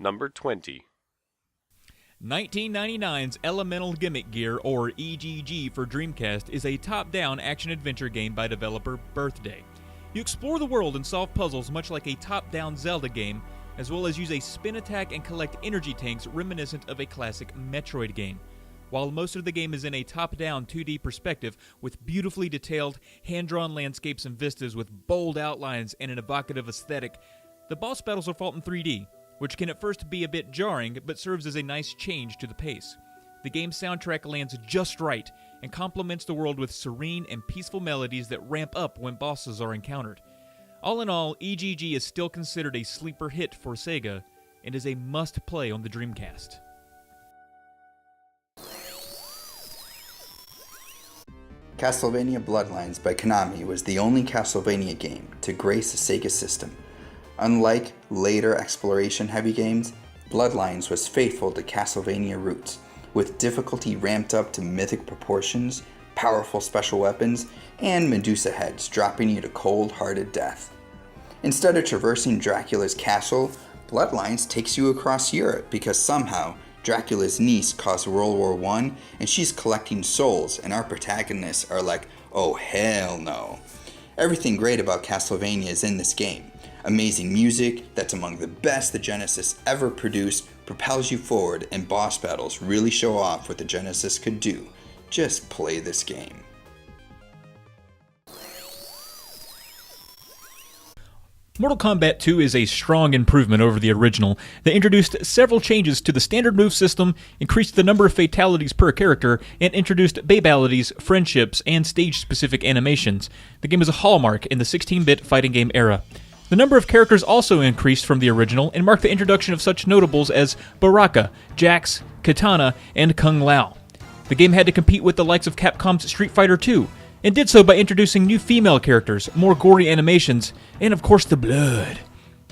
Number 20. 1999's Elemental Gimmick Gear, or EGG for Dreamcast, is a top-down action-adventure game by developer Birthday. You explore the world and solve puzzles much like a top-down Zelda game, as well as use a spin attack and collect energy tanks reminiscent of a classic Metroid game. While most of the game is in a top-down 2D perspective with beautifully detailed, hand-drawn landscapes and vistas with bold outlines and an evocative aesthetic, the boss battles are fought in 3D, which can at first be a bit jarring, but serves as a nice change to the pace. The game's soundtrack lands just right, and complements the world with serene and peaceful melodies that ramp up when bosses are encountered. All in all, EGG is still considered a sleeper hit for Sega, and is a must-play on the Dreamcast. Castlevania Bloodlines by Konami was the only Castlevania game to grace the Sega system. Unlike later exploration-heavy games, Bloodlines was faithful to Castlevania roots, with difficulty ramped up to mythic proportions, powerful special weapons, and Medusa heads dropping you to cold-hearted death. Instead of traversing Dracula's castle, Bloodlines takes you across Europe because somehow Dracula's niece caused World War I and she's collecting souls, and our protagonists are like, oh hell no. Everything great about Castlevania is in this game. Amazing music that's among the best the Genesis ever produced propels you forward, and boss battles really show off what the Genesis could do. Just play this game. Mortal Kombat 2 is a strong improvement over the original that introduced several changes to the standard move system, increased the number of fatalities per character, and introduced babalities, friendships, and stage-specific animations. The game is a hallmark in the 16-bit fighting game era. The number of characters also increased from the original and marked the introduction of such notables as Baraka, Jax, Kitana, and Kung Lao. The game had to compete with the likes of Capcom's Street Fighter II, and did so by introducing new female characters, more gory animations, and of course the blood.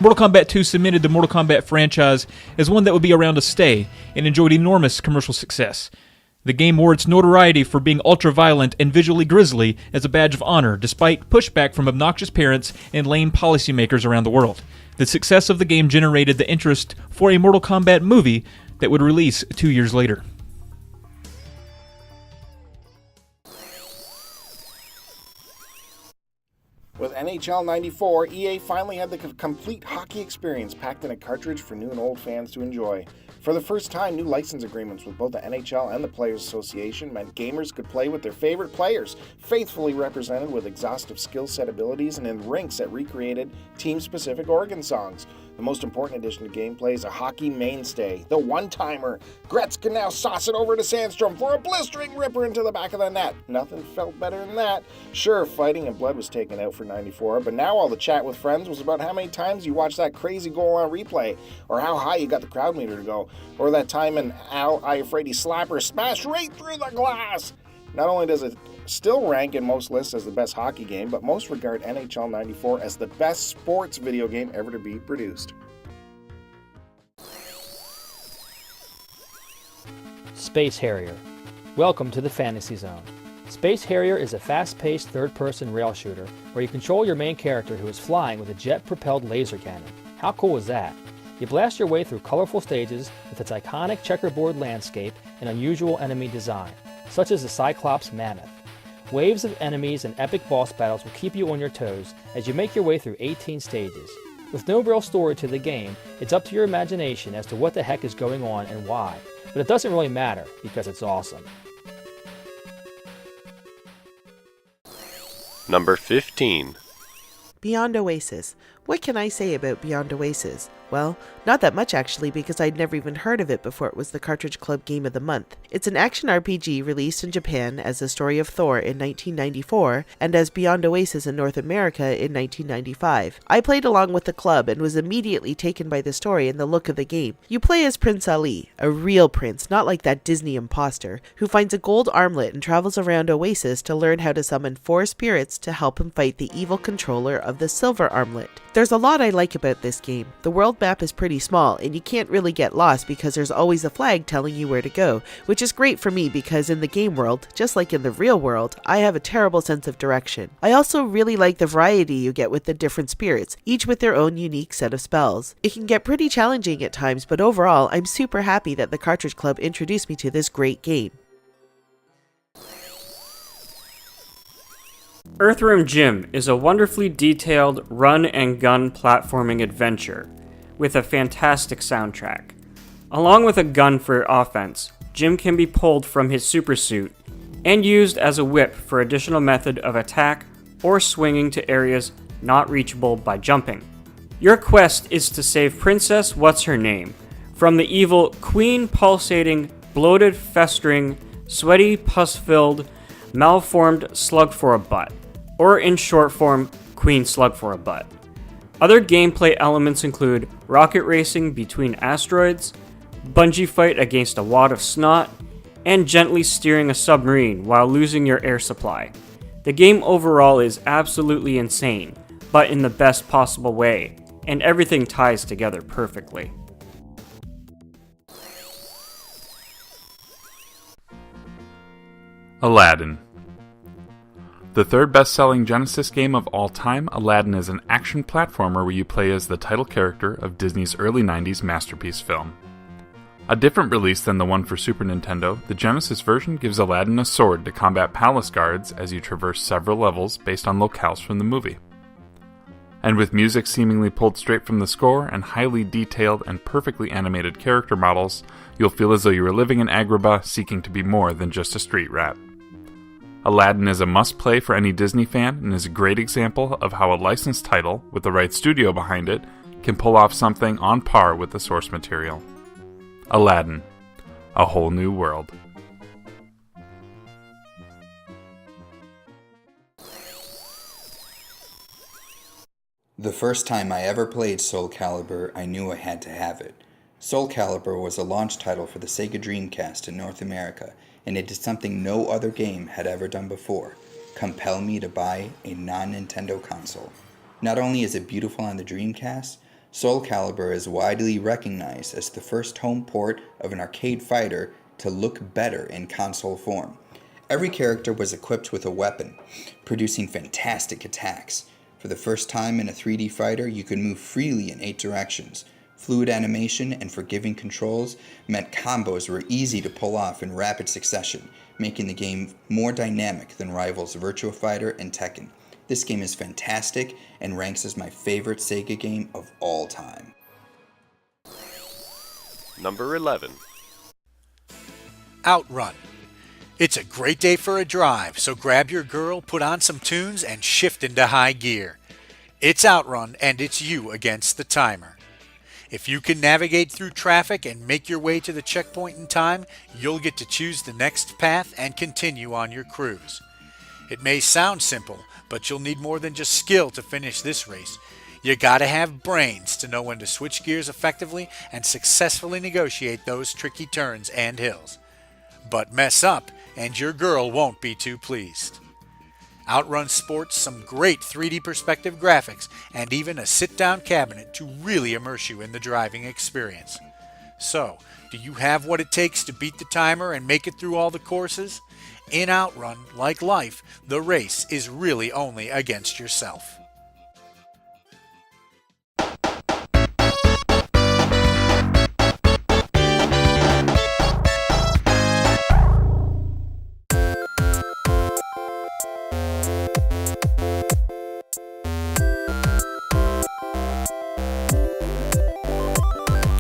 Mortal Kombat 2 cemented the Mortal Kombat franchise as one that would be around to stay, and enjoyed enormous commercial success. The game wore its notoriety for being ultra-violent and visually grisly as a badge of honor, despite pushback from obnoxious parents and lame policymakers around the world. The success of the game generated the interest for a Mortal Kombat movie that would release 2 years later. With NHL 94, EA finally had the complete hockey experience packed in a cartridge for new and old fans to enjoy. For the first time, new license agreements with both the NHL and the Players Association meant gamers could play with their favorite players, faithfully represented with exhaustive skill set abilities and in rinks that recreated team-specific organ songs. The most important addition to gameplay is a hockey mainstay, the one-timer. Gretz can now sauce it over to Sandstrom for a blistering ripper into the back of the net. Nothing felt better than that. Sure, fighting and blood was taken out for 94, but now all the chat with friends was about how many times you watched that crazy goal on replay, or how high you got the crowd meter to go, or that time an Al Iafredi slapper smashed right through the glass. Not only does it still rank in most lists as the best hockey game, but most regard NHL 94 as the best sports video game ever to be produced. Space Harrier. Welcome to the Fantasy Zone. Space Harrier is a fast-paced third-person rail shooter where you control your main character who is flying with a jet-propelled laser cannon. How cool is that? You blast your way through colorful stages with its iconic checkerboard landscape and unusual enemy design, such as the Cyclops Mammoth. Waves of enemies and epic boss battles will keep you on your toes as you make your way through 18 stages. With no real story to the game, it's up to your imagination as to what the heck is going on and why, but it doesn't really matter because it's awesome. Number 15. Beyond Oasis. What can I say about Beyond Oasis? Well, not that much actually, because I'd never even heard of it before it was the Cartridge Club Game of the Month. It's an action RPG released in Japan as The Story of Thor in 1994, and as Beyond Oasis in North America in 1995. I played along with the club and was immediately taken by the story and the look of the game. You play as Prince Ali, a real prince, not like that Disney imposter, who finds a gold armlet and travels around Oasis to learn how to summon 4 spirits to help him fight the evil controller of the silver armlet. there's a lot I like about this game. The world map is pretty small, and you can't really get lost because there's always a flag telling you where to go, which is great for me because in the game world, just like in the real world, I have a terrible sense of direction. I also really like the variety you get with the different spirits, each with their own unique set of spells. It can get pretty challenging at times, but overall, I'm super happy that the Cartridge Club introduced me to this great game. Earthworm Jim is a wonderfully detailed run-and-gun platforming adventure with a fantastic soundtrack. Along with a gun for offense, Jim can be pulled from his supersuit and used as a whip for additional method of attack or swinging to areas not reachable by jumping. Your quest is to save Princess What's-Her-Name from the evil Queen Pulsating, Bloated, Festering, Sweaty, Pus-Filled, Malformed Slug for a Butt, or in short form, Queen Slug for a Butt. Other gameplay elements include rocket racing between asteroids, bungee fight against a wad of snot, and gently steering a submarine while losing your air supply. The game overall is absolutely insane, but in the best possible way, and everything ties together perfectly. Aladdin. The third best-selling Genesis game of all time, Aladdin is an action platformer where you play as the title character of Disney's early 90s masterpiece film. A different release than the one for Super Nintendo, the Genesis version gives Aladdin a sword to combat palace guards as you traverse several levels based on locales from the movie. And with music seemingly pulled straight from the score and highly detailed and perfectly animated character models, you'll feel as though you were living in Agrabah seeking to be more than just a street rat. Aladdin is a must-play for any Disney fan and is a great example of how a licensed title, with the right studio behind it, can pull off something on par with the source material. Aladdin, a whole new world. The first time I ever played Soul Calibur, I knew I had to have it. Soul Calibur was a launch title for the Sega Dreamcast in North America, and it did something no other game had ever done before: compel me to buy a non-Nintendo console. Not only is it beautiful on the Dreamcast, Soul Calibur is widely recognized as the first home port of an arcade fighter to look better in console form. Every character was equipped with a weapon, producing fantastic attacks. For the first time in a 3D fighter, you could move freely in 8 directions. Fluid animation and forgiving controls meant combos were easy to pull off in rapid succession, making the game more dynamic than rivals Virtua Fighter and Tekken. This game is fantastic and ranks as my favorite Sega game of all time. Number 11. Outrun. It's a great day for a drive, so grab your girl, put on some tunes, and shift into high gear. It's Outrun, and it's you against the timer. If you can navigate through traffic and make your way to the checkpoint in time, you'll get to choose the next path and continue on your cruise. It may sound simple, but you'll need more than just skill to finish this race. You gotta have brains to know when to switch gears effectively and successfully negotiate those tricky turns and hills. But mess up, and your girl won't be too pleased. Outrun sports some great 3D perspective graphics and even a sit-down cabinet to really immerse you in the driving experience. So, do you have what it takes to beat the timer and make it through all the courses? In Outrun, like life, the race is really only against yourself.